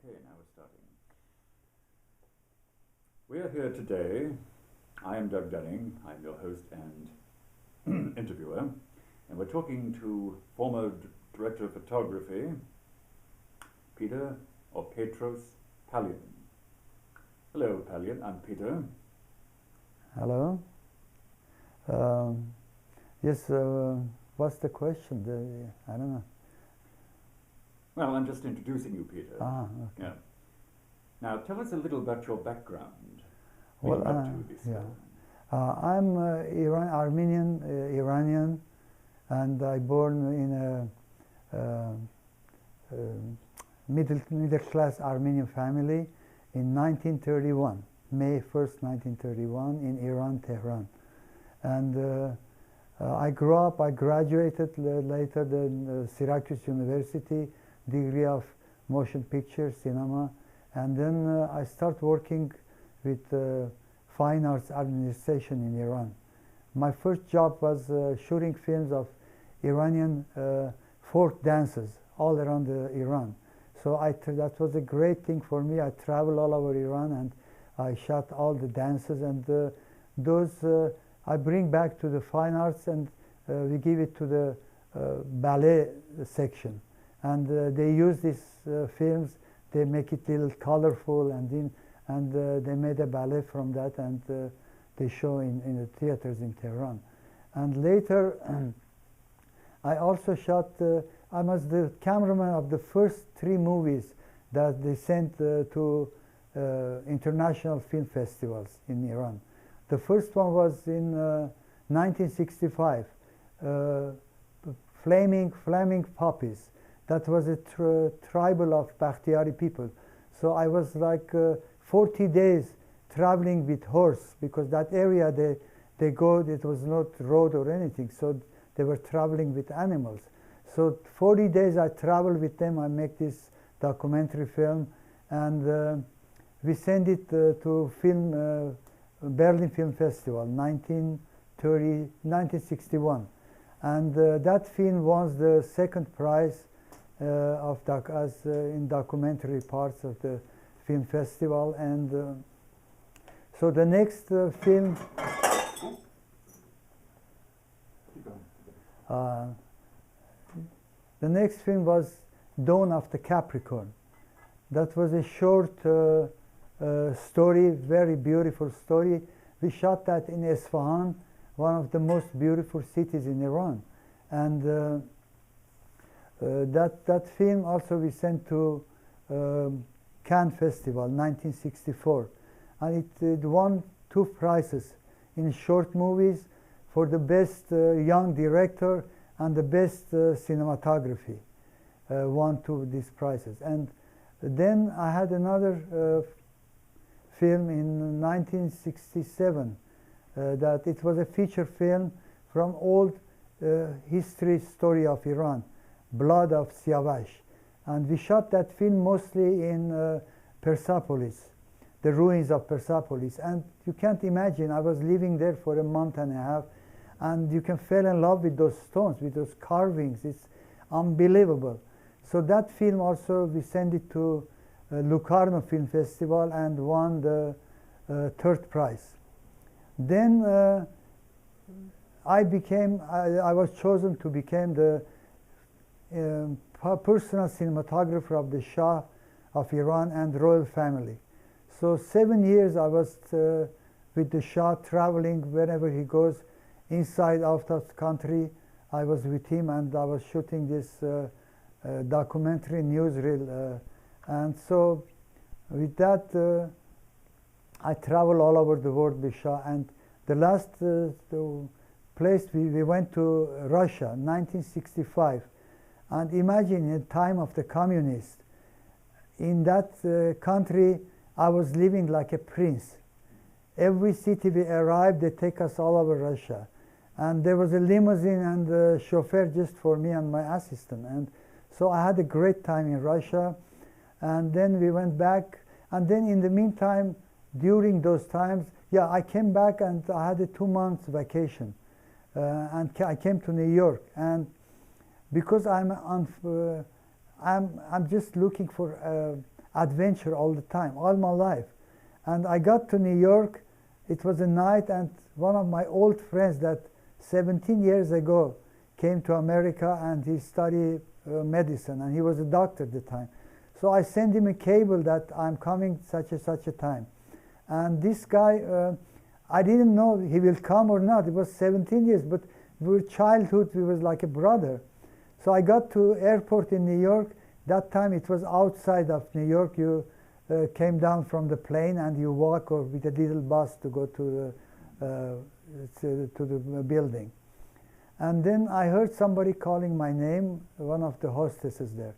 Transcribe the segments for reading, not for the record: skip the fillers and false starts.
Okay, now we're starting. We're here today. I am Doug Dunning. I'm your host and interviewer. And we're talking to former director of photography, Peter or Petros Palian. Hello, Palian. I'm Peter. Hello. Yes, what's the question? I don't know. Well, I'm just introducing you, Peter. Okay. Yeah. Now, tell us a little about your background. Well, up to this I'm Armenian, Iranian, and I born in a middle class Armenian family in 1931, May 1st, 1931, in Iran, Tehran. And I grew up. I graduated later the Syracuse University, degree of motion picture, cinema, and then I started working with fine arts administration in Iran. My first job was shooting films of Iranian folk dances all around Iran. So that was a great thing for me. I traveled all over Iran and I shot all the dances, and those I bring back to the fine arts, and we give it to the ballet section. And they use these films, they make it a little colorful, and they made a ballet from that, and they show in the theaters in Tehran. And later, I also shot, I was the cameraman of the first 3 movies that they sent to international film festivals in Iran. The first one was in 1965, Flaming Poppies. That was a tribal of Bakhtiari people. So I was like 40 days traveling with horse, because that area they go, it was not road or anything, so they were traveling with animals. So 40 days I traveled with them. I make this documentary film, and we sent it to Berlin Film Festival, 1961. And that film won the 2nd prize in documentary parts of the film festival. And so the next film, was Dawn of the Capricorn. That was a short story, very beautiful story. We shot that in Isfahan, one of the most beautiful cities in Iran. And that film also we sent to Cannes Festival, 1964. And it won 2 prizes in short movies for the best young director and the best cinematography. Won 2 of these prizes. And then I had another film in 1967 that it was a feature film from old history story of Iran, Blood of Siavash. And we shot that film mostly in Persepolis, the ruins of Persepolis. And you can't imagine, I was living there for a month and a half, and you can fall in love with those stones, with those carvings. It's unbelievable. So that film also, we sent it to Locarno Film Festival and won the 3rd prize. Then I was chosen to become the personal cinematographer of the Shah of Iran and royal family. So 7 years I was with the Shah, traveling wherever he goes, inside, out of the country. I was with him, and I was shooting this documentary newsreel. And so with that, I travel all over the world with Shah. And the last place we went to Russia, 1965. And imagine, in the time of the communists, in that country, I was living like a prince. Every city we arrived, they take us all over Russia. And there was a limousine and a chauffeur just for me and my assistant. And so I had a great time in Russia. And then we went back. And then in the meantime, during those times, I came back and I had a 2 months vacation. And I came to New York. And because I'm just looking for adventure all the time, all my life. And I got to New York. It was a night, and one of my old friends that 17 years ago came to America, and he studied medicine, and he was a doctor at the time. So I sent him a cable that I'm coming such a time. And this guy, I didn't know he will come or not. It was 17 years, but we were childhood, we was like a brother. So I got to airport in New York. That time it was outside of New York. You came down from the plane and you walk or with a little bus to go to the building. And then I heard somebody calling my name, one of the hostesses there.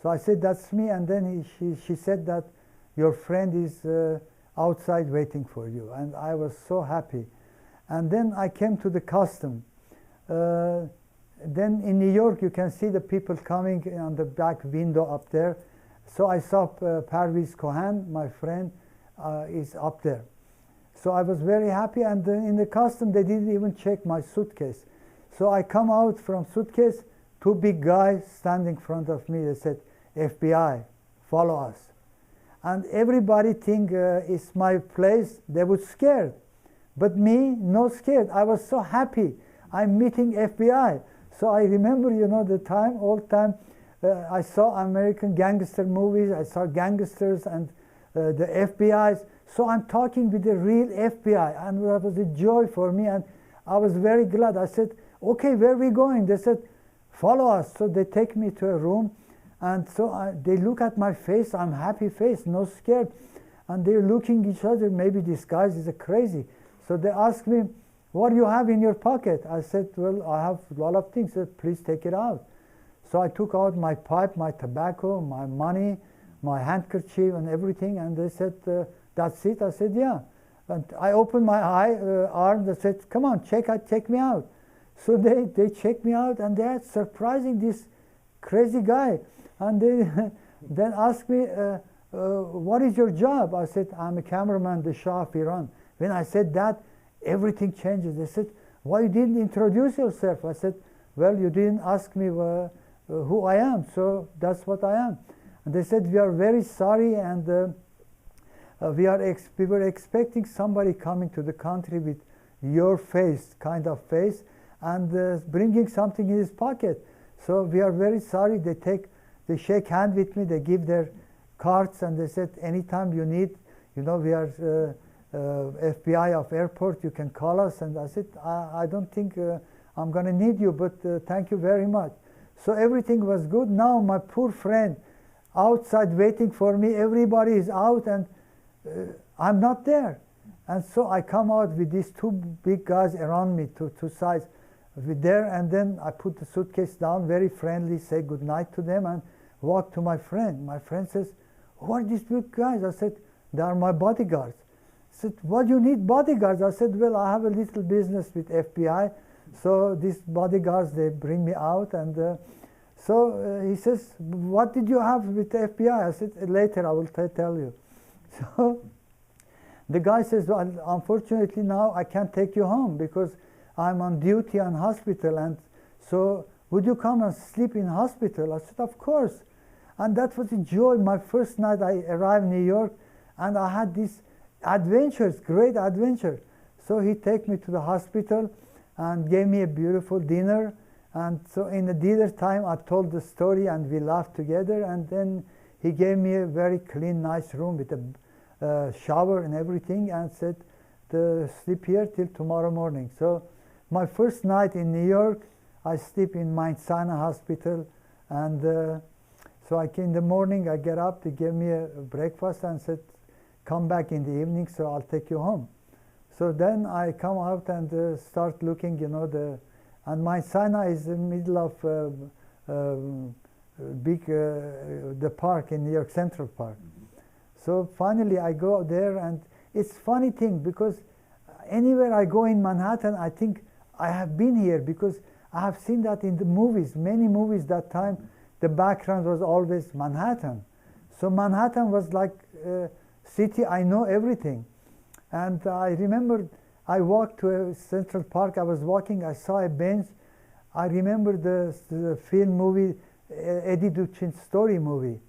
So I said, that's me. And then she said that your friend is outside waiting for you. And I was so happy. And then I came to the custom. Then in New York, you can see the people coming on the back window up there. So I saw Parviz Kohan, my friend, is up there. So I was very happy. And in the custom, they didn't even check my suitcase. So I come out from suitcase, two big guys standing in front of me. They said, FBI, follow us. And everybody think it's my place. They were scared. But me, no scared. I was so happy. I'm meeting FBI. So I remember, you know, the time, old time, I saw American gangster movies. I saw gangsters and the FBI's. So I'm talking with the real FBI. And that was a joy for me. And I was very glad. I said, okay, where are we going? They said, follow us. So they take me to a room. And so they look at my face. I'm happy face, no scared. And they're looking at each other. Maybe this guy is crazy. So they ask me, what do you have in your pocket? I said, well, I have a lot of things. They said, please take it out. So I took out my pipe, my tobacco, my money, my handkerchief and everything. And they said, that's it? I said, yeah. And I opened my arm. They said, come on, check me out. So they checked me out, and they're surprising this crazy guy. And they then asked me, what is your job? I said, I'm a cameraman, the Shah of Iran. When I said that, everything changes. They said, why you didn't introduce yourself? I said, well, you didn't ask me who I am, so that's what I am. And they said, we are very sorry, and we were expecting somebody coming to the country with your face, kind of face, and bringing something in his pocket. So we are very sorry. They shake hand with me. They give their cards, and they said, anytime you need, you know, we are FBI of airport, you can call us. And I said, I don't think I'm going to need you, but thank you very much. So everything was good. Now my poor friend outside waiting for me. Everybody is out, and I'm not there. And so I come out with these two big guys around me, two sides. With there, and then I put the suitcase down, very friendly, say good night to them, and walk to my friend. My friend says, who are these big guys? I said, they are my bodyguards. He said, what do you need bodyguards? I said, well, I have a little business with FBI, so these bodyguards, they bring me out. And so he says, what did you have with the FBI? I said, later I will tell you. So the guy says, well, unfortunately now I can't take you home because I'm on duty on hospital, and so would you come and sleep in hospital? I said, of course. And that was a joy. My first night I arrived in New York, and I had these adventures, great adventure. So he took me to the hospital and gave me a beautiful dinner. And so in the dinner time, I told the story, and we laughed together. And then he gave me a very clean, nice room with a shower and everything, and said, sleep here till tomorrow morning. So my first night in New York, I sleep in Mount Sinai Hospital, and so in the morning I get up, they gave me a breakfast and said, come back in the evening, so I'll take you home. So then I come out and start looking, you know, and Mount Sinai is in the middle of the park in New York Central Park. So finally I go there, and it's funny thing, because anywhere I go in Manhattan, I think I have been here, because I have seen that in the movies, many movies that time, the background was always Manhattan. So Manhattan was like a city, I know everything. And I remember I walked to a Central Park, I was walking, I saw a bench. I remember the film movie, Eddie Duchin's story movie.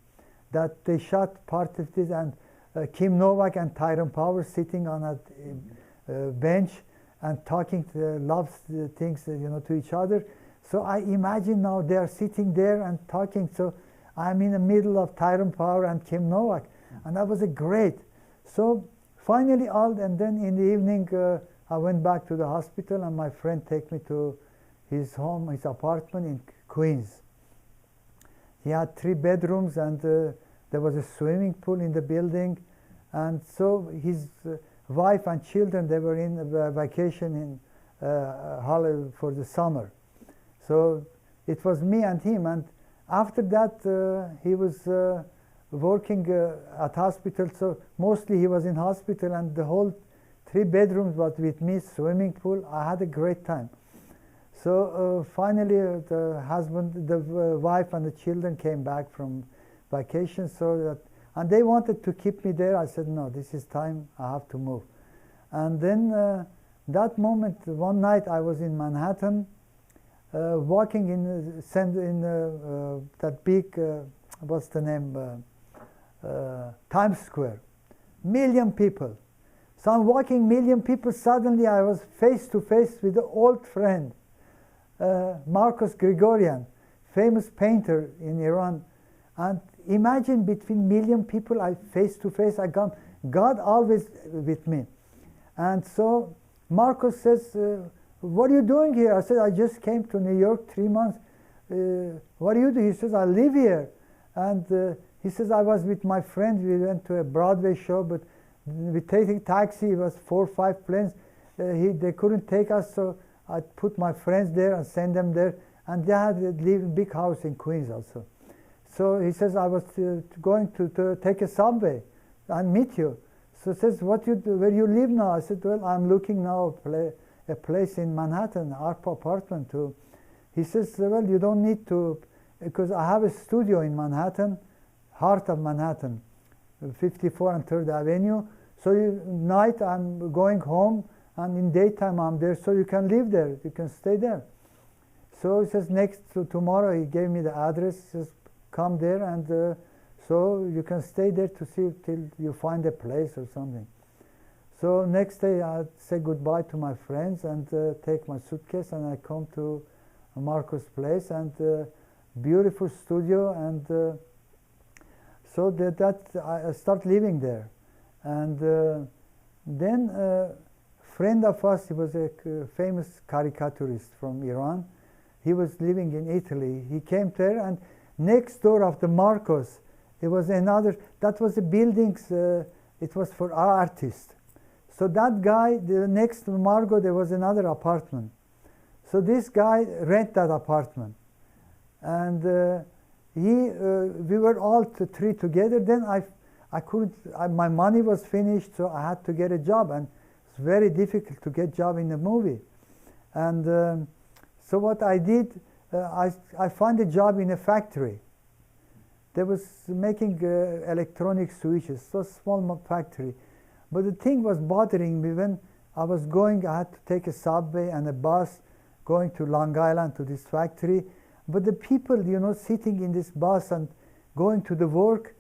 that they shot part of this, and Kim Novak and Tyrone Power sitting on a bench and talking love things, to each other. So I imagine now they are sitting there and talking. So I'm in the middle of Tyrone Power and Kim Novak, and that was a great. So finally, and then in the evening, I went back to the hospital, and my friend took me to his home, his apartment in Queens. He had 3 bedrooms, and there was a swimming pool in the building. And so his wife and children, they were in vacation in Hollywood for the summer. So it was me and him. And after that, he was working at hospital. So mostly he was in hospital, and the whole 3 bedrooms was with me, swimming pool. I had a great time. So finally, the husband, the wife, and the children came back from vacation. And they wanted to keep me there. I said, no, this is time. I have to move. And then that moment, one night, I was in Manhattan, walking in that big, what's the name, Times Square, million people. So I'm walking million people. Suddenly, I was face to face with an old friend. Marcos Grigorian, famous painter in Iran. And imagine between million people, I face to face, I come, God always with me. And so Marcos says, what are you doing here? I said, I just came to New York 3 months. What do you do? He says, I live here. And he says, I was with my friend. We went to a Broadway show, but we taking taxi. It was 4 or 5 planes. They couldn't take us, so I put my friends there and send them there, and they had a big house in Queens also. So he says, I was going to take a subway and meet you. So he says, where you live now? I said, well, I'm looking now a place in Manhattan, our apartment too. He says, well, you don't need to, because I have a studio in Manhattan, heart of Manhattan, 54 and 3rd Avenue. So night I'm going home, and in daytime I'm there, so you can live there, you can stay there. So he says, tomorrow, he gave me the address, he says, come there, and so you can stay there to see till you find a place or something. So next day I say goodbye to my friends and take my suitcase, and I come to Marcos' place, and beautiful studio, and so I start living there. And then friend of us, he was a famous caricaturist from Iran. He was living in Italy. He came there, and next door of the Marcos, there was another, that was the buildings, it was for artists. So that guy, the next to Margot, there was another apartment. So this guy rent that apartment. And we were all 3 together. Then I couldn't, my money was finished, so I had to get a job. And it's very difficult to get a job in the movie. And so what I did, I found a job in a factory. They was making electronic switches, so small factory. But the thing was bothering me when I was going, I had to take a subway and a bus going to Long Island to this factory. But the people, sitting in this bus and going to the work,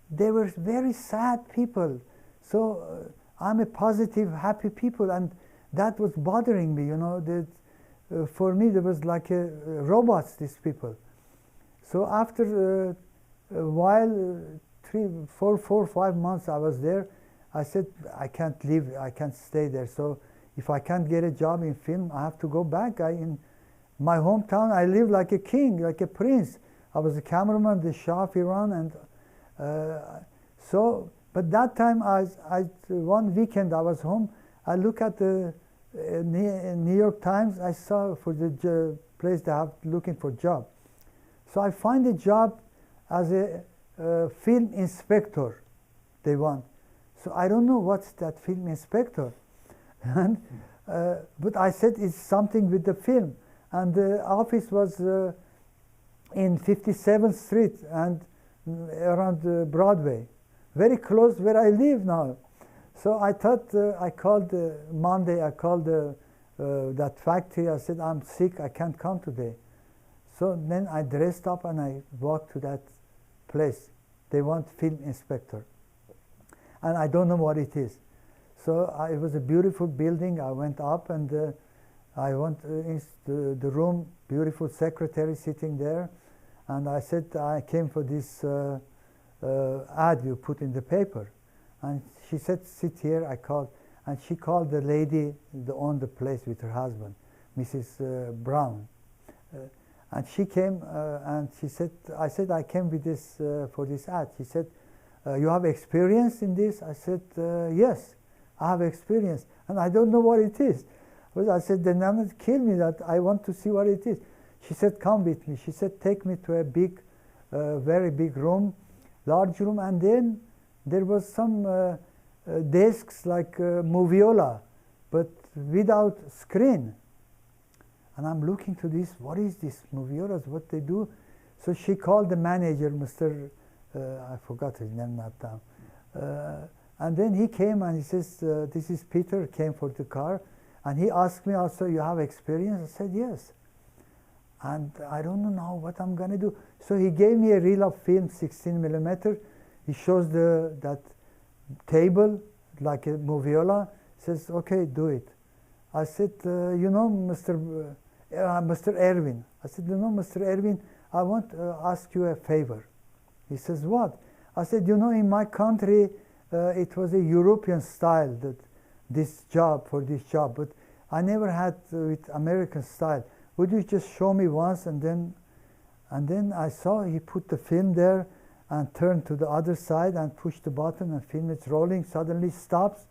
they were very sad people. So I'm a positive, happy people, and that was bothering me, for me, there was like robots, these people. So after a while, 4 or 5 months I was there, I said, I can't live, I can't stay there. So if I can't get a job in film, I have to go back. In my hometown, I lived like a king, like a prince. I was a cameraman, the Shah of Iran, and but that time, one weekend I was home, I look at the New York Times, I saw for the place they have looking for job. So I find a job as a film inspector they want. So I don't know what's that film inspector. And, but I said it's something with the film. And the office was in 57th Street and around Broadway, very close where I live now. So I thought, I called Monday, I called that factory. I said, I'm sick, I can't come today. So then I dressed up and I walked to that place. they want film inspector. And I don't know what it is. So it was a beautiful building. I went up and I went in the room, beautiful secretary sitting there. And I said, I came for this ad you put in the paper. And she said, sit here. I called. And she called the lady that owned the place with her husband, Mrs. Brown. And she came and she said, I said, I came with this for this ad. She said, you have experience in this? I said, yes, I have experience. And I don't know what it is. But I said, then not kill me, that I want to see what it is. She said, come with me. She said, take me to a big, very big room, large room. And then there was some desks like moviola, but without screen. And I'm looking to this, what is this moviolas, what they do? So she called the manager, Mr. I forgot his name now. And then he came and he says, this is Peter, came for the car. And he asked me also, you have experience? I said, yes. And I don't know what I'm going to do. So he gave me a reel of film, 16 millimeter. He shows that table like a moviola. Says, okay, do it. I said, you know, Mr. Erwin. I said, you know, Mr. Erwin, I want to ask you a favor. He says, what? I said, you know, in my country, it was a European style, that this job, but I never had with American style. Would you just show me once? And then I saw he put the film there and turned to the other side and pushed the button and film is rolling, suddenly stops.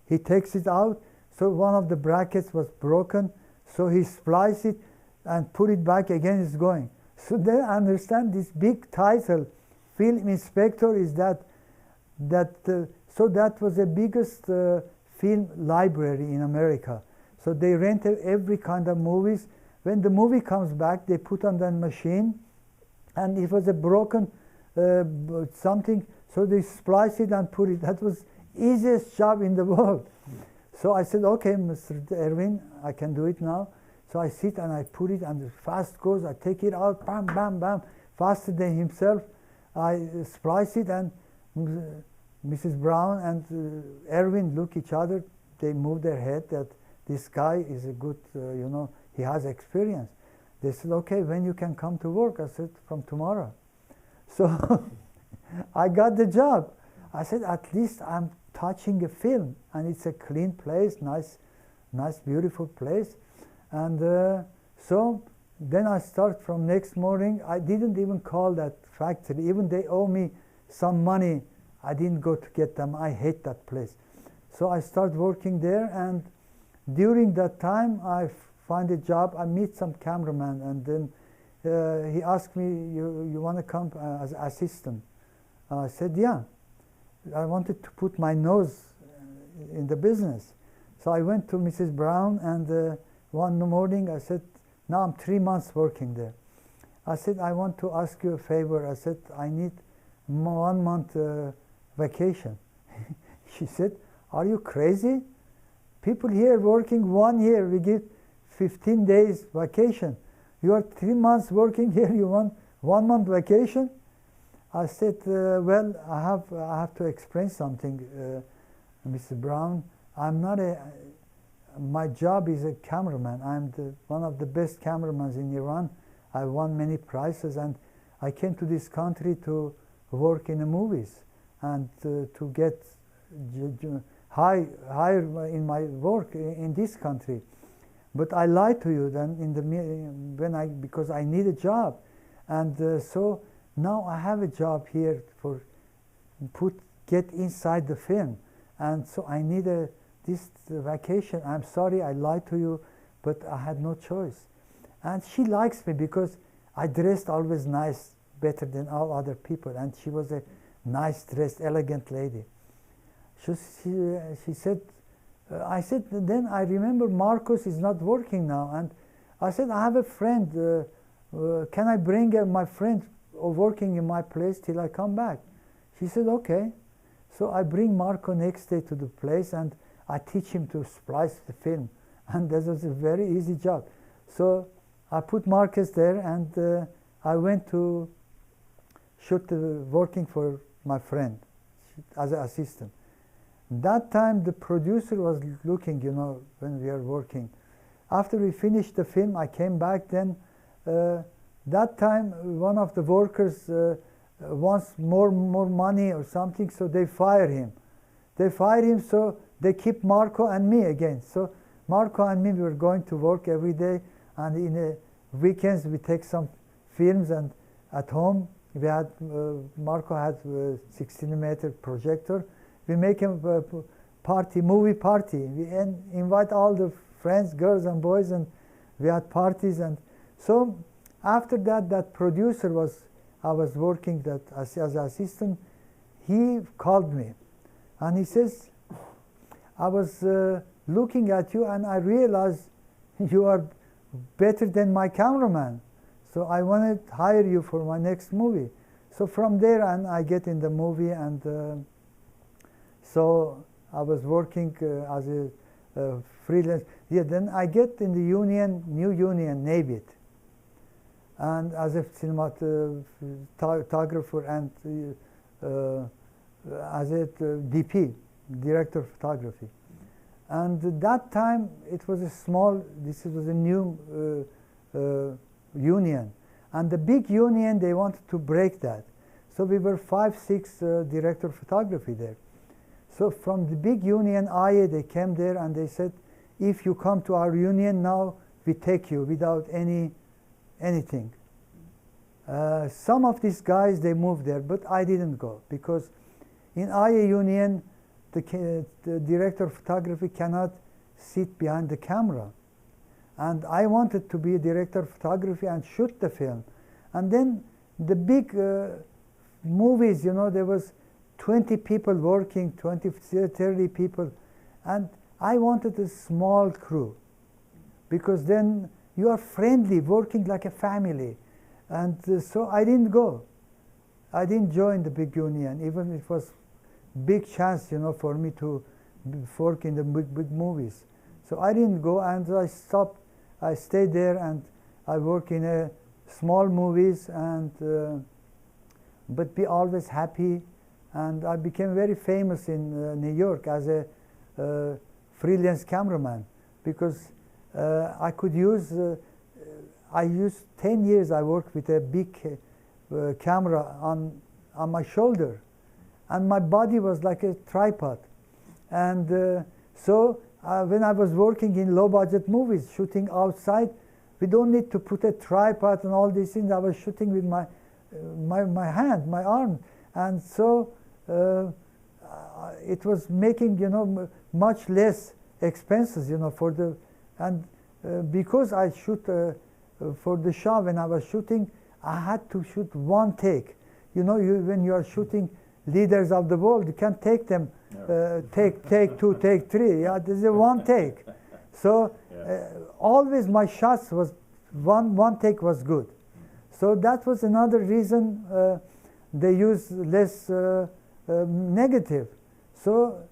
He takes it out. So one of the brackets was broken. So he spliced it and put it back again, it's going. So then I understand this big title, Film Inspector, is so that was the biggest film library in America. So they rented every kind of movies. When the movie comes back, they put on that machine, and it was a broken something, so they spliced it and put it. That was easiest job in the world. So I said, okay, Mr. Erwin, I can do it now. So I sit and I put it, and fast goes. I take it out, bam, bam, bam, faster than himself. I splice it, and Mrs. Brown and Erwin look each other. They move their head that this guy is a good, you know, he has experience. They said, okay, when you can come to work? I said, from tomorrow. So I got the job. I said, at least I'm touching a film, and it's a clean place, nice, beautiful place. And so then I start from next morning. I didn't even call that factory. Even they owe me some money, I didn't go to get them. I hate that place. So I start working there, and during that time I find a job. I meet some cameraman, and then he asked me, you want to come as assistant? I said, yeah. I wanted to put my nose in the business. So I went to Mrs. Brown, and one morning I said, now I'm 3 months working there. I said, I want to ask you a favor. I said, I need 1 month vacation. She said, are you crazy? People here working 1 year, we give 15 days vacation. You are 3 months working here, you want 1 month vacation? I said, well, I have to explain something, Mrs. Brown. I'm not my job is a cameraman. I'm one of the best cameramans in Iran. I won many prizes, and I came to this country to work in the movies and to get higher in my work in this country. But I lied to you then because I need a job, and so now I have a job here for get inside the film, and so I need this vacation. I'm sorry I lied to you, but I had no choice. And she likes me because I dressed always nice, better than all other people, and she was a nice dressed, elegant lady. She said, I said, then I remember Marcos is not working now, and I said, I have a friend, can I bring my friend working in my place till I come back? She said, okay. So I bring Marco next day to the place, and I teach him to splice the film, and that was a very easy job. So I put Marcus there, and I went to working for my friend as an assistant. That time the producer was looking, you know, when we are working. After we finished the film, I came back then. That time one of the workers wants more money or something, so they fire him. They fire him, so they keep Marco and me again. So Marco and me, we were going to work every day, and in the weekends we take some films, and at home we had, Marco had a 16mm projector. We make a movie party. We invite all the friends, girls and boys, and we had parties. And so after that, that producer I was working as an assistant, he called me and he says, I was looking at you and I realized you are better than my cameraman. So I want to hire you for my next movie. So from there and I get in the movie, and so I was working as a freelance. Yeah, then I get in the new union, NABIT, and as a cinematographer and as a DP, director of photography. And at that time, it was this was a new union. And the big union, they wanted to break that. So we were 5, 6 director of photography there. So from the big union, IA, they came there and they said, if you come to our union now, we take you without anything. Some of these guys, they moved there, but I didn't go, because in IA union, the director of photography cannot sit behind the camera. And I wanted to be a director of photography and shoot the film. And then the big movies, you know, there was 20 people working, 20, 30 people. And I wanted a small crew, because then you are friendly, working like a family. And so I didn't go. I didn't join the big union, even if it was big chance, you know, for me to work in the big movies. So I didn't go, and I stopped. I stayed there, and I work in small movies, and but be always happy. And I became very famous in New York as a freelance cameraman, because I could use. I used 10 years. I worked with a big camera on my shoulder, and my body was like a tripod. And so when I was working in low-budget movies, shooting outside, we don't need to put a tripod and all these things. I was shooting with my hand, my arm, and so it was making, you know, much less expenses, you know, for the, and because I shoot for the Shah, when I was shooting, I had to shoot one take. You know, when you are shooting leaders of the world, you can't take them, take 2, take 3. Yeah, there's a one take. So always my shots was one take was good. So that was another reason they use less negative. So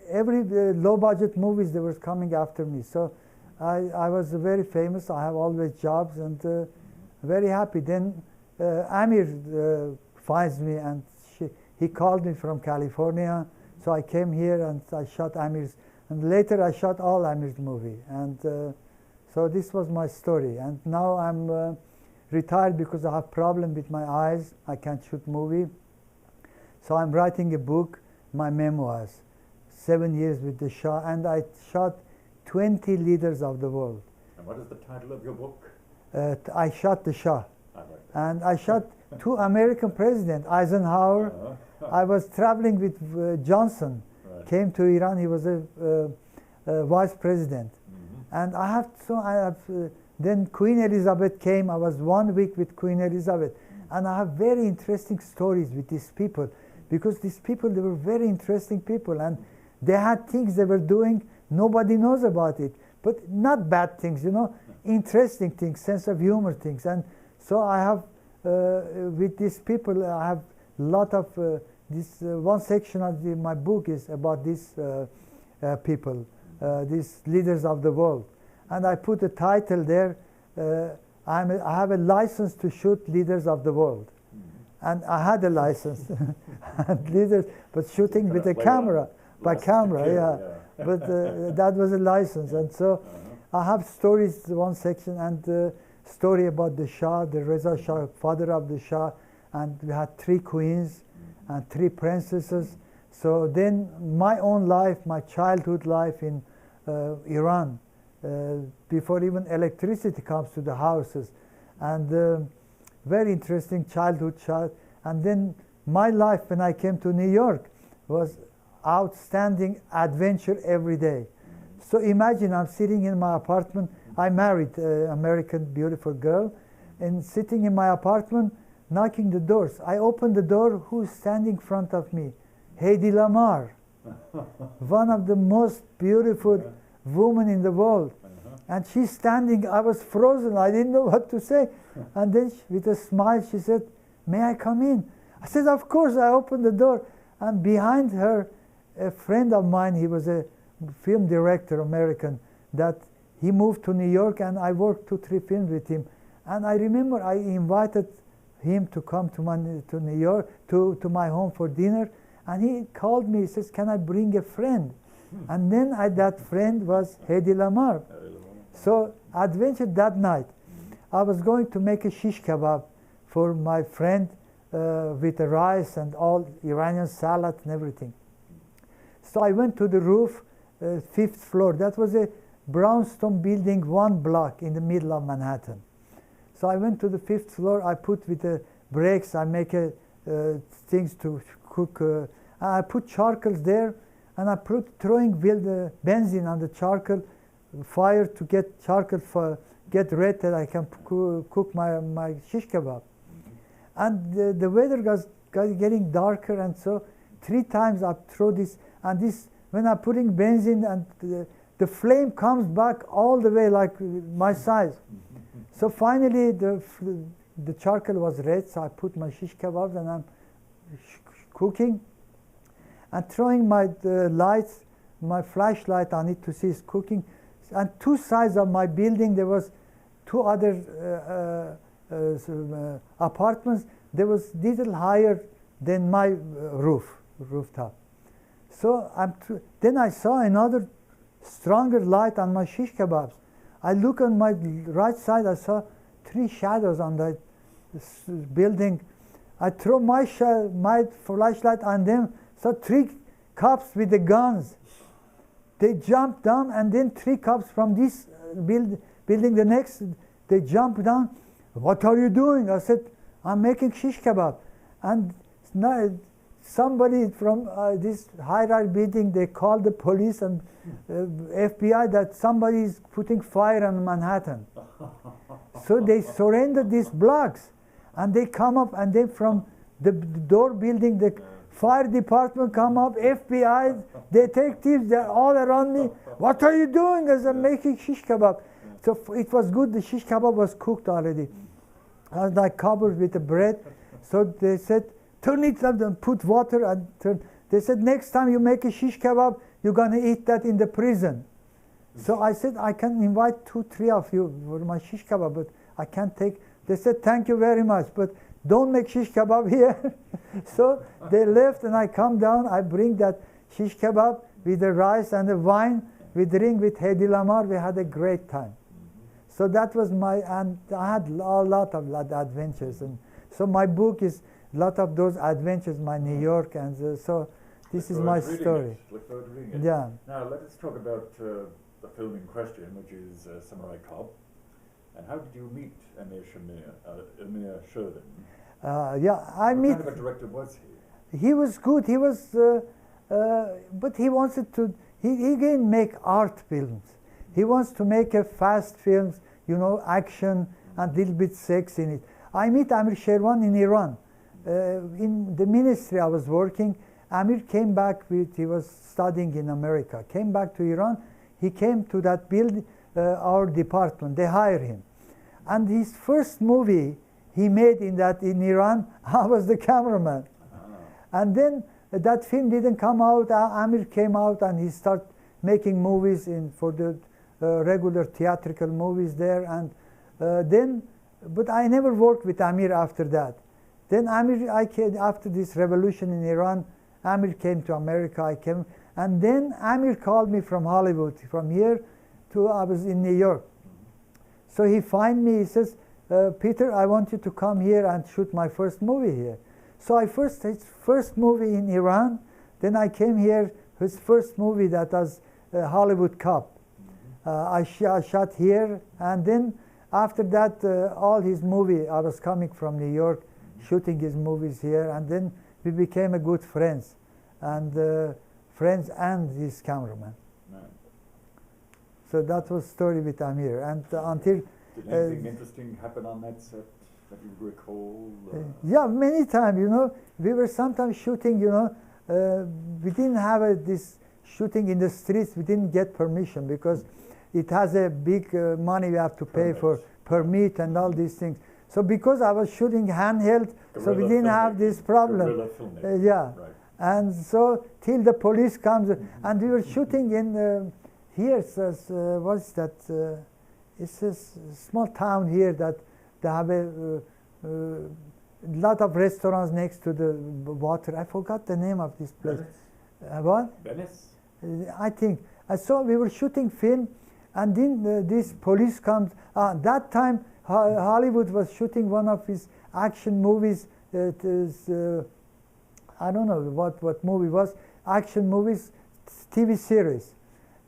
every low budget movies, they were coming after me. So I was very famous. I have always jobs, and very happy. Then Amir finds me, and he called me from California. So I came here and I shot Amir's, and later I shot all Amir's movie. And so this was my story. And now I'm retired because I have problem with my eyes. I can't shoot movie. So I'm writing a book, my memoirs, 7 years with the Shah, and I shot 20 leaders of the world. And what is the title of your book? I shot the Shah. And I shot 2 American presidents, Eisenhower. I was traveling with Johnson, came to Iran. He was a vice president. And I have, then Queen Elizabeth came. I was 1 week with Queen Elizabeth. And I have very interesting stories with these people, because these people, they were very interesting people. And they had things they were doing, nobody knows about it. But not bad things, you know, interesting things, sense of humor things. And so I have, with these people, I have a lot of, this one section of my book is about these people, these leaders of the world. And I put a title there, I have a license to shoot leaders of the world. And I had a license, and later, but shooting with a camera, by camera, yeah. But that was a license, and so I have stories, one section, and story about the Shah, the Reza Shah, father of the Shah, and we had 3 queens and 3 princesses. So then my own life, my childhood life in Iran, before even electricity comes to the houses, and very interesting childhood. And then my life when I came to New York was outstanding adventure every day. So imagine I'm sitting in my apartment. I married an American beautiful girl, and sitting in my apartment, knocking the doors. I open the door, who's standing in front of me? Hedy Lamarr, one of the most beautiful women in the world. And she's standing, I was frozen, I didn't know what to say. And then with a smile she said, "May I come in?" I said, "Of course." I opened the door, and behind her, a friend of mine, he was a film director, American, that he moved to New York, and I worked 2-3 films with him. And I remember I invited him to come to New York, to my home for dinner, and he called me, he says, "Can I bring a friend?" And then that friend was Hedy Lamarr. So adventure that night. I was going to make a shish kebab for my friend with the rice and all Iranian salad and everything. So I went to the roof, 5th floor. That was a brownstone building, 1 block in the middle of Manhattan. So I went to the 5th floor. I put with the brakes, I make things to cook. I put charcoals there, and I throwing benzene on the charcoal fire to get charcoal get red that I can cook my shish kebab. And the weather was getting darker, and so 3 times I throw this, and this, when I'm putting benzene, and the flame comes back all the way like my size. So finally the charcoal was red, so I put my shish kebabs, and I'm cooking and throwing my lights, my flashlight on it to see it's cooking. And 2 sides of my building, there was 2 other apartments. There was little higher than my rooftop. So then I saw another stronger light on my shish kebabs. I look on my right side, I saw 3 shadows on that building. I throw my flashlight on them, saw 3 cops with the guns. They jumped down, and then 3 cops from this building, the next, they jumped down. "What are you doing?" I said, "I'm making shish kebab." And somebody from this high-rise building, they called the police and FBI that somebody is putting fire on Manhattan. So they surrendered these blocks, and they come up, and then from the door building, the fire department come up, FBI, detectives, they're all around me. "What are you doing?" As I'm making shish kebab. So it was good, the shish kebab was cooked already. And I covered with the bread. So they said, "Turn it up and put water." And they said, "Next time you make a shish kebab, you're going to eat that in the prison." So I said, "I can invite 2-3 of you for my shish kebab, but I can't take." They said, "Thank you very much, but don't make shish kebab here." So they left, and I come down, I bring that shish kebab with the rice and the wine. We drink with Hedy Lamarr. We had a great time. So that was and I had a lot of adventures. And so my book is a lot of those adventures, my New York, and so this is my story. Look forward to reading it. Yeah. Now let's talk about the film in question, which is Samurai Cop. And how did you meet Amir Shervin? Yeah, What kind of a director was he? He was good. He was, but he wanted to. He didn't make art films. He wants to make a fast films, action and a little bit sex in it. I met Amir Shervan in Iran. In the ministry I was working, Amir came back he was studying in America, came back to Iran. He came to that our department. They hired him. And his first movie he made in Iran, I was the cameraman. And then that film didn't come out. Amir came out, and he started making movies for the regular theatrical movies there. And but I never worked with Amir after that. Then Amir, I came after this revolution in Iran. Amir came to America. I came, and then Amir called me from Hollywood. From here to I was in New York. So he find me. He says, Peter, I want you to come here and shoot my first movie here. So his first movie in Iran. Then I came here. His first movie that was Hollywood Cop. I shot here, and then after that, all his movie. I was coming from New York, shooting his movies here, and then we became a good friends, and friends and his cameraman. Right. So that was story with Amir, and until. Did anything interesting happen on that set that you recall? Yeah, many times. You know, we were sometimes shooting. You know, we didn't have this shooting in the streets. We didn't get permission because it has a big money we have to pay for permit and all these things. So because I was shooting handheld, so we didn't have this problem. Yeah, right. And so till the police comes, and we were shooting in here. What's that? It's a small town here that they have a lot of restaurants next to the water. I forgot the name of this place. What? Venice? I think. So we were shooting film, and then this police comes. That time Hollywood was shooting one of his action movies. It is, I don't know what movie was. Action movies, TV series.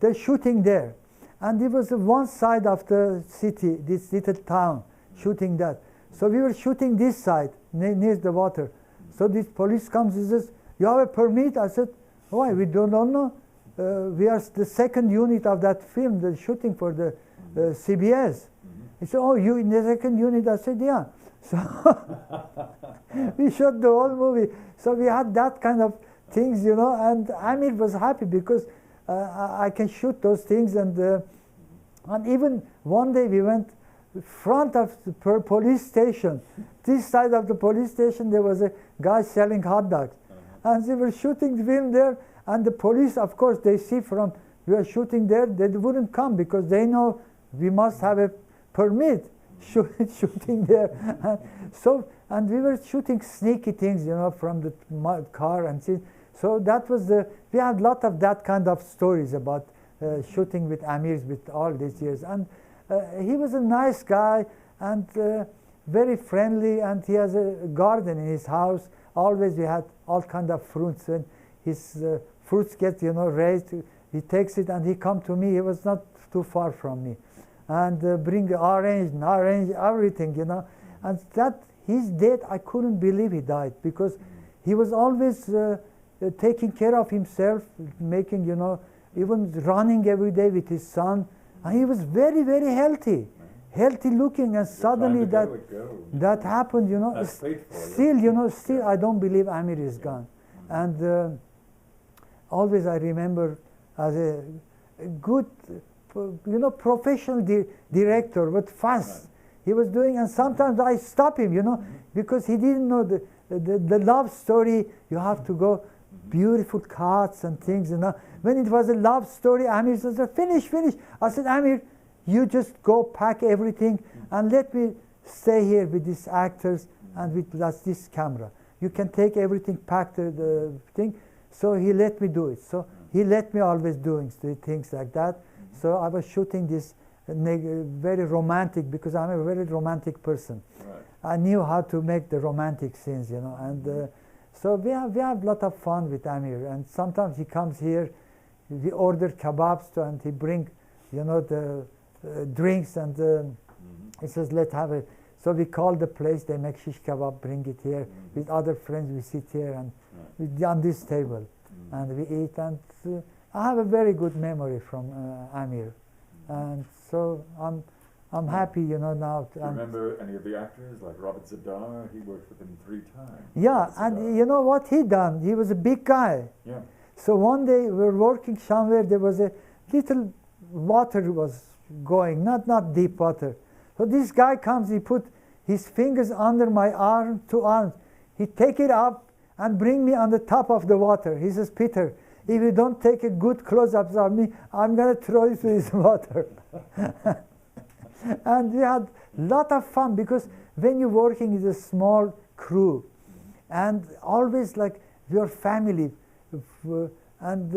They're shooting there. And it was one side of the city, this little town, shooting that. So we were shooting this side, near the water. So this police comes and says, you have a permit? I said, why? We don't know. We are the second unit of that film, the shooting for the CBS. He said, oh, you in the second unit? I said, yeah. So we shot the whole movie. So we had that kind of things, you know, and Amir was happy because I can shoot those things. And even one day we went front of the police station. This side of the police station, there was a guy selling hot dogs. And they were shooting the film there. And the police, of course, they see from we are shooting there, they wouldn't come because they know we must have a permit shooting there. And we were shooting sneaky things, you know, from the car and see. So that was we had a lot of that kind of stories about shooting with Amirs with all these years. And he was a nice guy and very friendly, and he has a garden in his house. Always we had all kind of fruits, and his fruits get, you know, raised. He takes it and he come to me. He was not too far from me, and bring orange, everything, you know. And that his death, I couldn't believe he died because he was always taking care of himself, making, you know, even running every day with his son. And he was very, very healthy looking, and suddenly that happened, you know. Still, you know, I don't believe Amir is gone. And always I remember as a good, you know, professional director, but fast. Right. He was doing, and sometimes I stop him, you know, because he didn't know the love story. You have to go beautiful cuts and things, you know. When it was a love story, Amir says, finish. I said, Amir, you just go pack everything and let me stay here with these actors and with this camera. You can take everything, pack the thing. So he let me do it. So he let me always doing things like that. So I was shooting this very romantic, because I'm a very romantic person. Right. I knew how to make the romantic scenes, you know. And so we have a lot of fun with Amir. And sometimes he comes here, we order kebabs and he bring, you know, the drinks, and he says, let's have it. So we call the place, they make shish kebab, bring it here. With other friends, we sit here and on this table, and we eat. And I have a very good memory from Amir, and so I'm happy, you know, now. Do you remember any of the actors, like Robert Zadar? He worked with him 3 times. Yeah, and you know what he done? He was a big guy. Yeah. So one day we were working somewhere. There was a little water was going, not deep water. So this guy comes. He put his fingers under my arm, 2 arms. He take it up and bring me on the top of the water. He says, Peter, if you don't take a good close-up of me, I'm going to throw you to this water. And we had a lot of fun, because when you're working in a small crew, and always like your family. And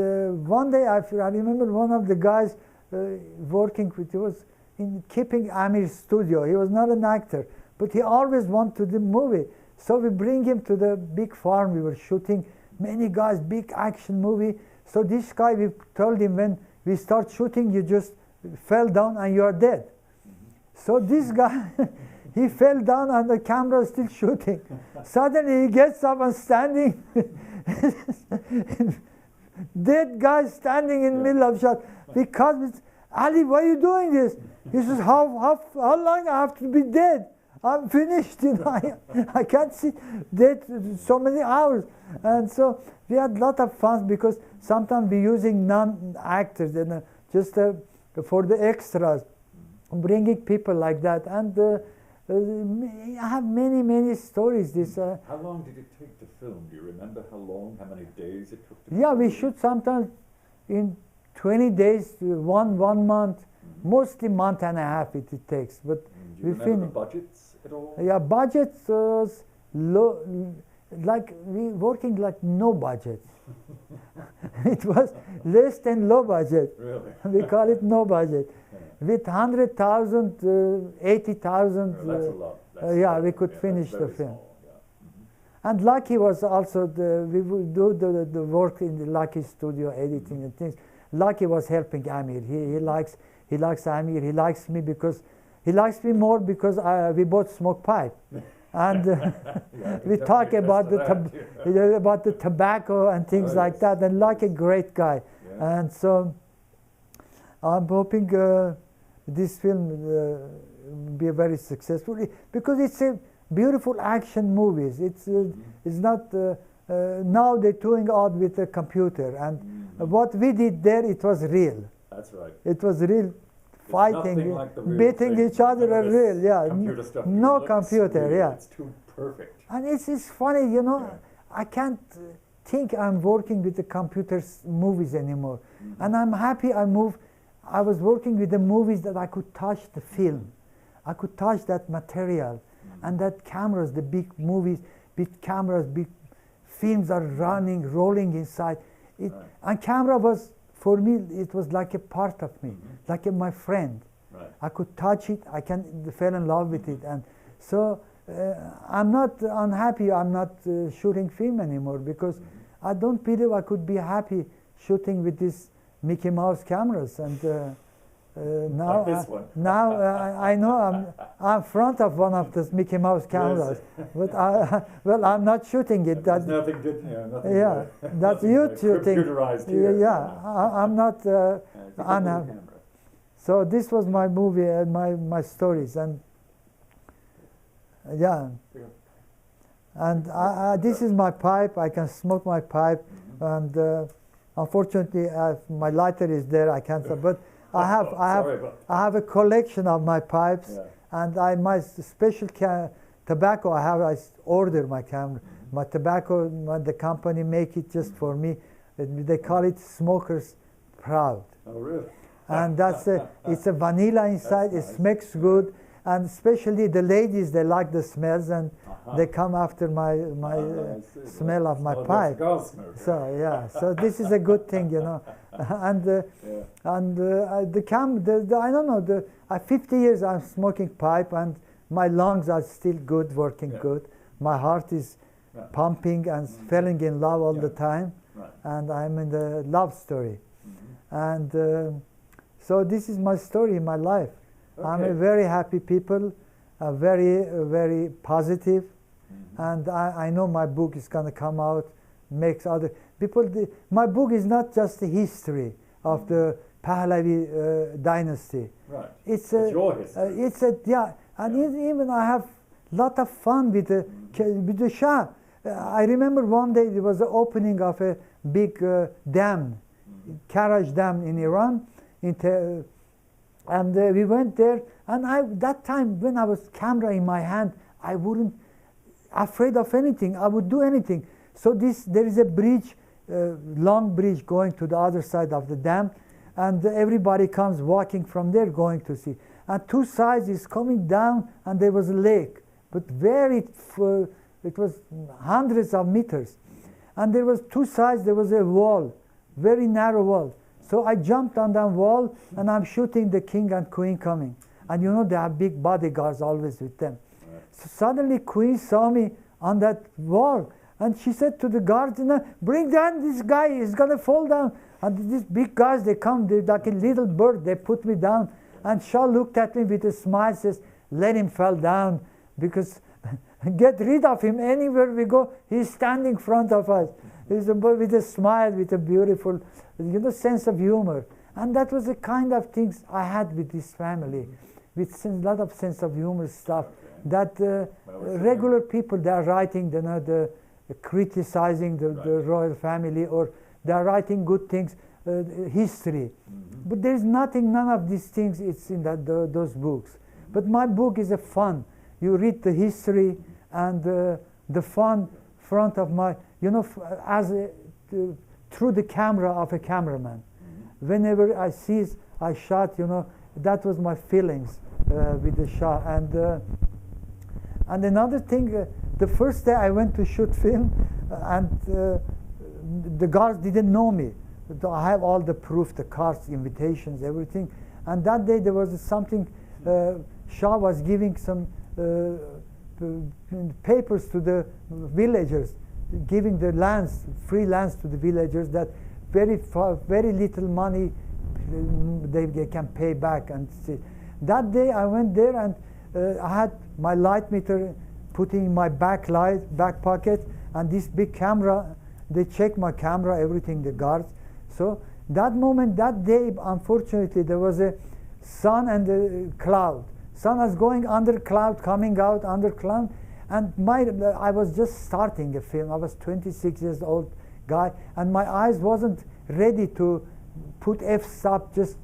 one day I remember one of the guys working with, he was in keeping Amir's studio. He was not an actor, but he always wanted to do the movie. So we bring him to the big farm. We were shooting many guys, big action movie. So this guy, we told him, when we start shooting, you just fell down and you are dead. So this guy, he fell down and the camera is still shooting. Suddenly he gets up and standing, dead guy standing in the middle of shot. Because Ali, why are you doing this? He says, how long I have to be dead? I'm finished, you know. I can't sit dead so many hours. And so we had a lot of fun, because sometimes we're using non-actors and just for the extras, bringing people like that. And I have many stories. How long did it take to film? Do you remember how long, how many days it took to film? Yeah, we shoot sometimes in 20 days, one month, mostly month and a half it takes. But do you remember the budgets at all? Yeah, budget was low, like we working like no budget. It was less than low budget. Really? We call it no budget. Yeah. With 100,000, 80,000. That's a lot. Yeah, we could finish the film. Small, yeah. And Lucky was also we would do the work in the Lucky studio, editing and things. Lucky was helping Amir. He likes Amir. He likes me because he likes me more because we both smoke pipe. And we talk about the tobacco and things like that. And like a great guy. Yeah. And so I'm hoping this film will be very successful, because it's a beautiful action movies. It's not now they're doing out with a computer, and what we did there, it was real. That's right. It was real. Fighting, like beating each other are real, yeah. Computer stuff. No computer, real. yeah. It's too perfect. And it's funny, you know, I can't think I'm working with the computer movies anymore. And I'm happy I was working with the movies that I could touch the film. I could touch that material. And that cameras, the big movies, big cameras, big films are running, rolling inside. And camera was, for me, it was like a part of me, like my friend. Right. I could touch it, I fell in love with it. And so I'm not unhappy I'm not shooting film anymore, because I don't believe I could be happy shooting with these Mickey Mouse cameras. And now, like this one. I know I'm front of one of those Mickey Mouse cameras, but well, I'm not shooting it. There's nothing good, nothing. Yeah, that's you shooting. Computerized here. Yeah, I'm not unhappy. So this was my movie and my stories, and yeah. And this is my pipe. I can smoke my pipe, and unfortunately, my lighter is there. I can't. But I have a collection of my pipes, and my special tobacco. I order my camera. My tobacco, the company make it just for me. They call it Smokers Proud. Oh, really? And it's a vanilla inside. It smells good, and especially the ladies, they like the smells, and they come after my smell of my pipe. So yeah, so this is a good thing, you know. And I don't know. 50 years I'm smoking pipe, and my lungs are still good, working good. My heart is pumping and falling in love all the time, and I'm in the love story. And so this is my story, my life. I'm a very happy people, very positive, and I know my book is going to come out, makes other people. My book is not just the history of the Pahlavi dynasty. Right. It's your history. And even I have a lot of fun with the Shah. I remember one day there was the opening of a big dam, Karaj Dam in Iran, and we went there. And that time when I was camera in my hand, I wouldn't afraid of anything. I would do anything. So there is a bridge, long bridge going to the other side of the dam, and everybody comes walking from there going to see. And two sides is coming down, and there was a lake, but very it was hundreds of meters. And there was two sides, there was a wall, very narrow wall. So I jumped on that wall, and I'm shooting the king and queen coming. And you know, they have big bodyguards always with them. Right. So suddenly queen saw me on that wall, and she said to the guards, you know, bring down this guy, he's gonna fall down. And these big guys, they come, they're like a little bird, they put me down. And Shah looked at me with a smile, says, let him fall down, because get rid of him. Anywhere we go, he's standing in front of us. He's with a smile, with a beautiful, you know, sense of humor. And that was the kind of things I had with this family, with a lot of sense of humor stuff. That regular people, they are writing, you know, criticizing the royal family, or they are writing good things, history. But there's nothing, none of these things is in those books. But my book is a fun. You read the history and the fun front of my, you know, through the camera of a cameraman. Whenever I shot, you know, that was my feelings with the shot. And another thing, the first day I went to shoot film, and the guards didn't know me. I have all the proof, the cards, invitations, everything. And that day there was something, Shah was giving some papers to the villagers, giving the lands, free lands to the villagers, that very little money they can pay back. And that day I went there, and I had my light meter putting in my back pocket, and this big camera. They checked my camera, everything, the guards. So that moment, that day, unfortunately, there was a sun and a cloud. Sun was going under cloud, coming out under cloud, and I was just starting a film. I was 26 years old guy, and my eyes wasn't ready to put f-stop just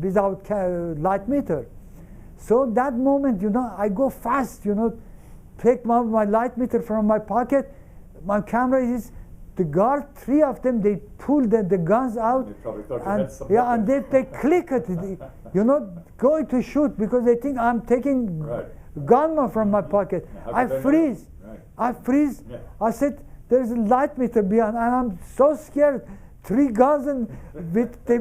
without light meter. So that moment, you know, I go fast, you know, take my light meter from my pocket. My camera is, the guard, three of them, they pulled the guns out, and they click at it, you know, going to shoot, because they think I'm taking gunman from my pocket. I freeze. I freeze. I said, there's a light meter behind, and I'm so scared. Three guns, and they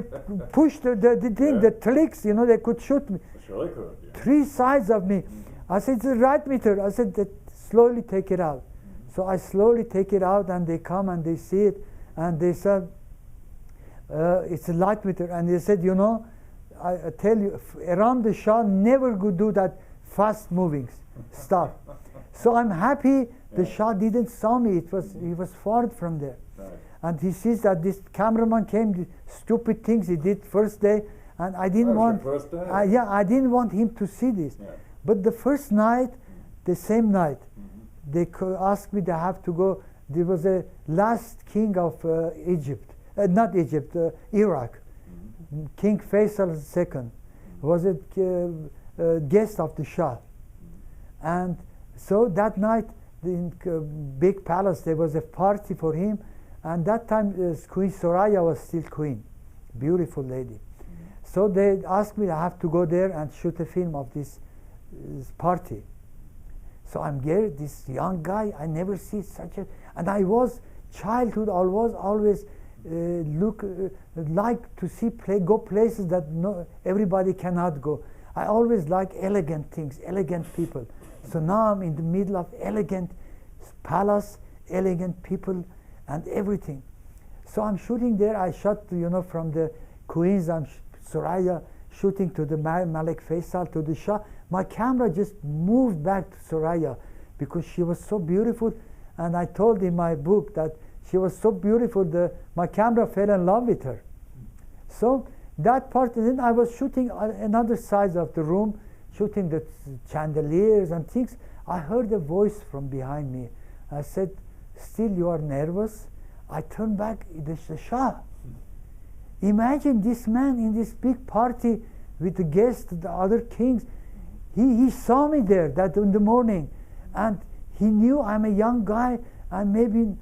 push the thing, the clicks, you know, they could shoot me. Sure they could, yeah. Three sides of me. I said, it's a light meter. I said, slowly take it out. So I slowly take it out, and they come and they see it, and they said, it's a light meter. And they said, you know, I tell you, around the Shah, never could do that fast moving stuff. So I'm happy the Shah didn't saw me. He was far from there. Right. And he sees that this cameraman came, the stupid things he did first day, and I didn't want, I didn't want him to see this. Yeah. But the first night, the same night, they asked me to have to go. There was a last king of Egypt, not Egypt, Iraq. King Faisal II was a guest of the Shah. And so that night, in big palace, there was a party for him. And that time, Queen Soraya was still queen, beautiful lady. So they asked me to have to go there and shoot a film of this party. So I'm there, this young guy, I never see such a, and I was, childhood, I was always like to see, go places that everybody cannot go. I always like elegant things, elegant people. So now I'm in the middle of elegant palace, elegant people, and everything. So I'm shooting there. I shot, you know, from the queens, I'm Soraya, shooting to the Malik Faisal, to the Shah. My camera just moved back to Soraya because she was so beautiful. And I told in my book that she was so beautiful, my camera fell in love with her. So that part, and then I was shooting another side of the room, shooting the chandeliers and things. I heard a voice from behind me. I said, still you are nervous? I turned back, it's the Shah. Imagine this man in this big party with the guests, the other kings. He saw me there that in the morning, and he knew I'm a young guy and maybe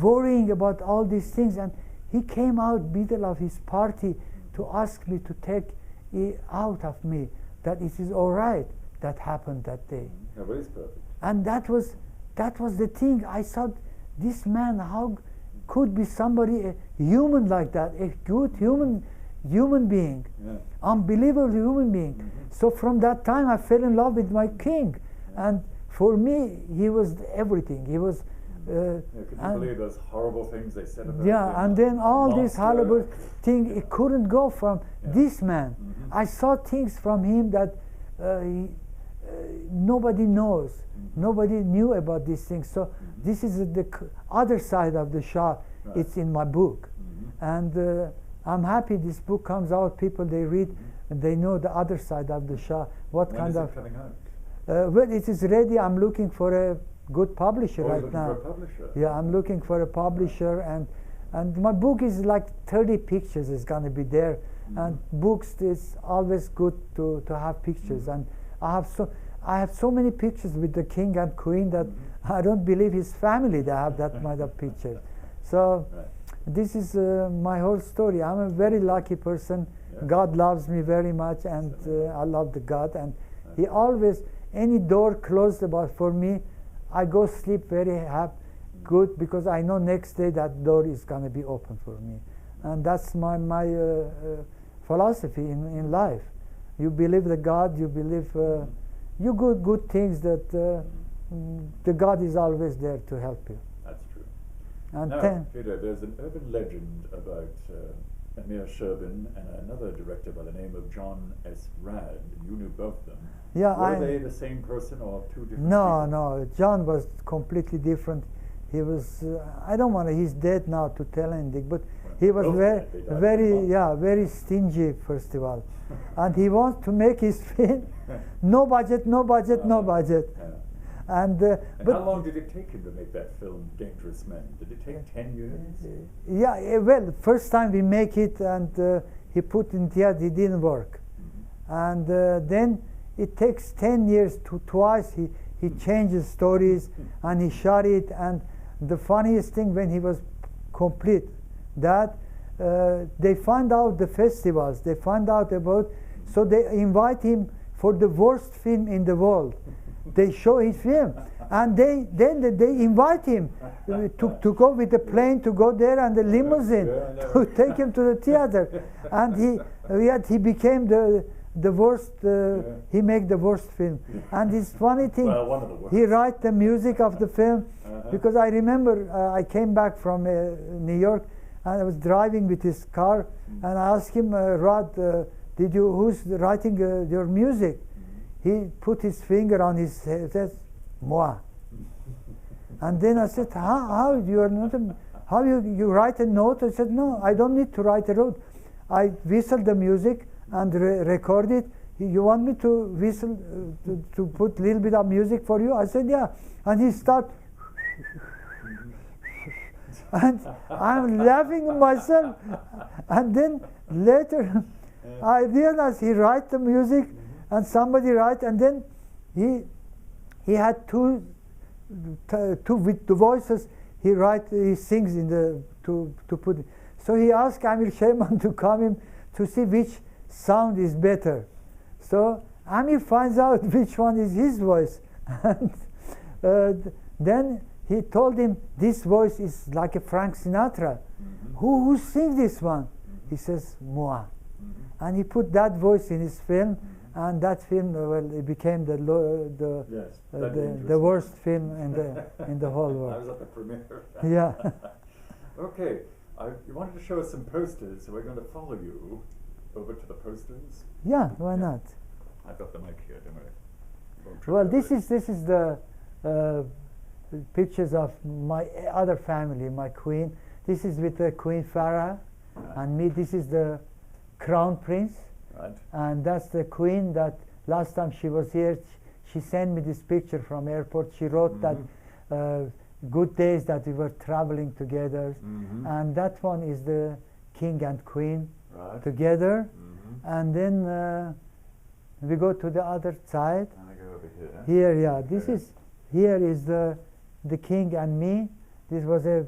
worrying about all these things, and he came out middle of his party to ask me to take it out of me, that it is all right that happened that day. Yeah, but it's perfect. And that was the thing. I thought, this man, how could be somebody, a human like that, a good human being, unbelievable human being. So from that time I fell in love with my king, and for me he was everything. He was Can you believe those horrible things they said about him? and then all Monster. this horrible thing, it couldn't go from this man. I saw things from him that nobody knows. Nobody knew about these things. So this is the other side of the Shah. Right. It's in my book. And I'm happy this book comes out. People, they read and they know the other side of the Shah. What When kind is of... it coming out? Well, it is ready. I'm looking for a good publisher You're right looking now. for a publisher? Yeah, I'm looking for a publisher, and my book is like 30 pictures is going to be there. And books is always good to have pictures. And I have so many pictures with the king and queen that I don't believe his family they have that much of pictures. So this is my whole story. I'm a very lucky person. God loves me very much, and I love the God. And he always, any door closed about for me, I go sleep very happy, good, because I know next day that door is going to be open for me. And that's my philosophy in life. You believe the God, you believe you good things, that the God is always there to help you. That's true. And Now, Peter, there's an urban legend about Amir Sherbin and another director by the name of John S. Rad. You knew both of them. Yeah, Were they the same person or two different No, people? no. John was completely different. He was. I don't want to. He's dead now to tell anything, but he was very stingy. First of all, and he wants to make his film. No budget, no budget, no budget. And And but how long did it take him to make that film, Dangerous Men? Did it take 10 years? yeah, well, first time we make it, and he put in theater, it didn't work, and then it takes 10 years to twice. He changes stories, and he shot it. And the funniest thing, when he was complete, that they find out the festivals. They find out about, so they invite him for the worst film in the world. They show his film, and then they invite him to go with the plane to go there, and the limousine to take him to the theater. And he became the worst. He made the worst film. And this funny thing, Well, one of the worst. he write the music of the film, because I remember I came back from New York, and I was driving with his car, and I asked him, Rod, who's writing your music? He put his finger on his head, says, moi. And then I said, how you are not how you write a note? I said, no, I don't need to write a note. I whistle the music and record it. You want me to whistle, to put a little bit of music for you? I said, yeah. And he started, and I'm laughing at myself. And then later, I realized he write the music, and somebody write, and then he had two with the voices. He sings in the to put it. So he asked Amir Sherbin to come in to see which sound is better. So Amir finds out which one is his voice, and then he told him, this voice is like a Frank Sinatra. Who sings this one? He says, moi. And he put that voice in his film, and that film, well, it became the worst film in the whole world. I was at the premiere. Yeah. Okay, you wanted to show us some posters, so we're going to follow you over to the posters. Yeah, why not? I've got the mic here, don't worry. Well, this is the pictures of my other family, my queen. This is with Queen Farah, and me. This is the Crown Prince. Right. And that's the queen that last time she was here, she sent me this picture from airport. She wrote that good days that we were traveling together. And that one is the king and queen together. And then we go to the other side. And I go over here. Here, yeah. Here is the king and me. This was a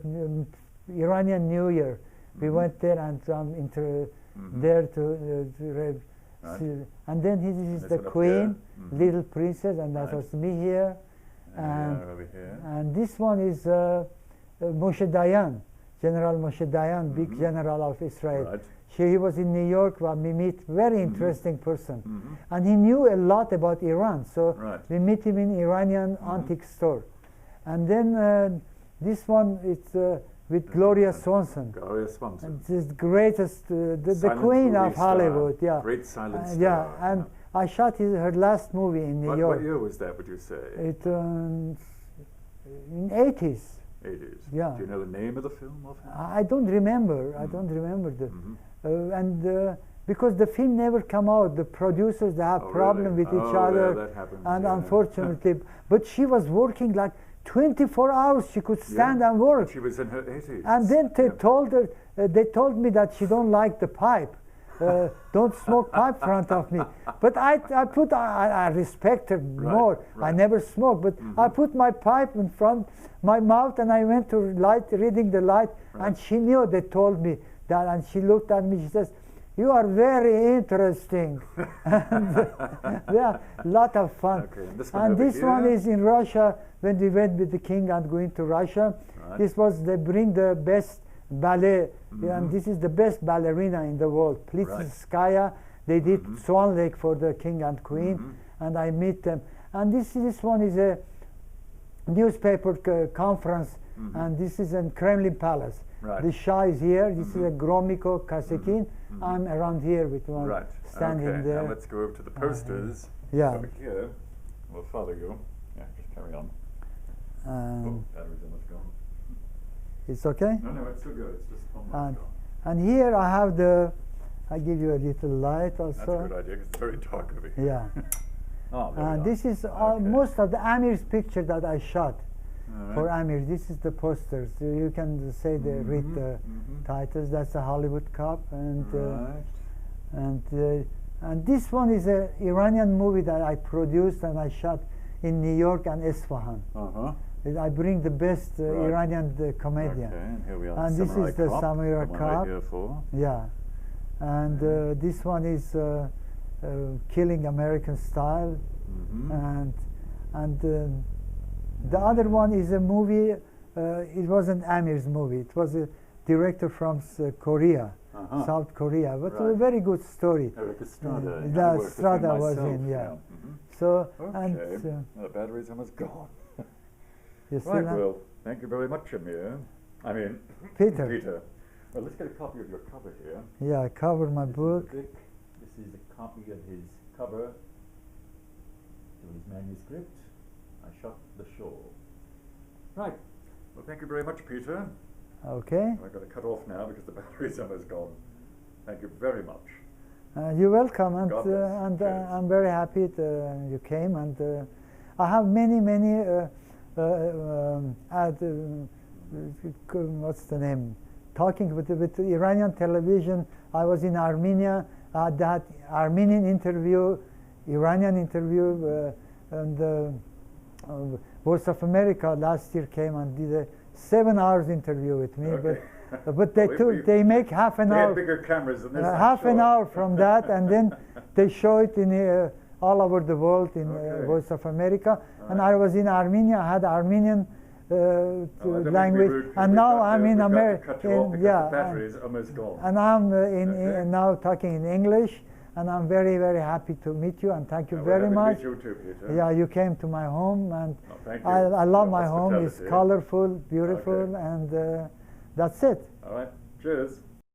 Iranian New Year. We went there, and there to see. And then this is the queen, little princess, and that was me here. over here. And this one is Moshe Dayan, General Moshe Dayan, big general of Israel. Right. He was in New York when we meet, very interesting person. And he knew a lot about Iran, so we meet him in Iranian antique store. And then this one, it's with Gloria Swanson. Gloria Swanson. This greatest, the queen of Hollywood, yeah. Great silent star. Yeah, and I shot her last movie in New York. What year was that, would you say? It in 80s. 80s. Yeah. Do you know the name of the film? I don't remember. I don't remember the. Because the film never come out, the producers, they have problem with each other, that happens, and unfortunately, but she was working like 24 hours. She could stand and work. She was in her 80s. And then they told her, they told me that she don't like the pipe. Don't smoke pipe in front of me. But I respect her more. I never smoke, but I put my pipe in front my mouth, and I went to reading the light, and she knew. They told me that, and she looked at me. She says, "You are very interesting." And, yeah, lot of fun. Okay, and this one is in Russia. When we went with the king and going to Russia, this was they bring the best ballet, and this is the best ballerina in the world, Plitskaya. They did Swan Lake for the king and queen, and I meet them. And this one is a newspaper conference, and this is in Kremlin Palace. The Shah is here. This is a Gromyko Kasekin. I'm around here with one standing there. Now let's go over to the posters. Over here. We'll follow you. Yeah, just carry on. Battery's almost gone. It's okay? No, it's still good. It's just almost gone. And here I have the. I give you a little light also. That's a good idea because it's very dark over here. Yeah. And this is most of the Amir's picture that I shot for Amir. This is the posters. You can say read the titles. That's a Hollywood Cup, and and this one is an Iranian movie that I produced and I shot in New York and Isfahan. I bring the best Iranian comedian. Okay, and here we are. And this is the Samurai Cup. Yeah, and this one is Killing American Style, and the other one is a movie. It wasn't Amir's movie. It was a director from Korea, South Korea, but a very good story. Strada was in, So and the battery's almost gone. Right, well, thank you very much, Amir. I mean, Peter. Peter. Well, let's get a copy of your cover here. Yeah, I covered my book. This is a copy of his cover to his manuscript. I shot the show. Right. Well, thank you very much, Peter. Okay. I've got to cut off now because the battery's almost gone. Thank you very much. You're welcome, and I'm very happy you came. And I have many what's the name? Talking with Iranian television. I was in Armenia. That Armenian interview, Iranian interview, and Voice of America last year came and did a 7 hours interview with me. But they make half an hour. Bigger cameras than this. Half an hour from that, and then they show it in all over the world in Voice of America. And I was in Armenia. I had Armenian language, and now I'm in America. The battery is almost gone. And I'm now talking in English, and I'm very happy to meet you, and thank you very much. Meet you too, Peter. Yeah, you came to my home, and thank you. I love my home. It's colorful, beautiful, and that's it. All right. Cheers.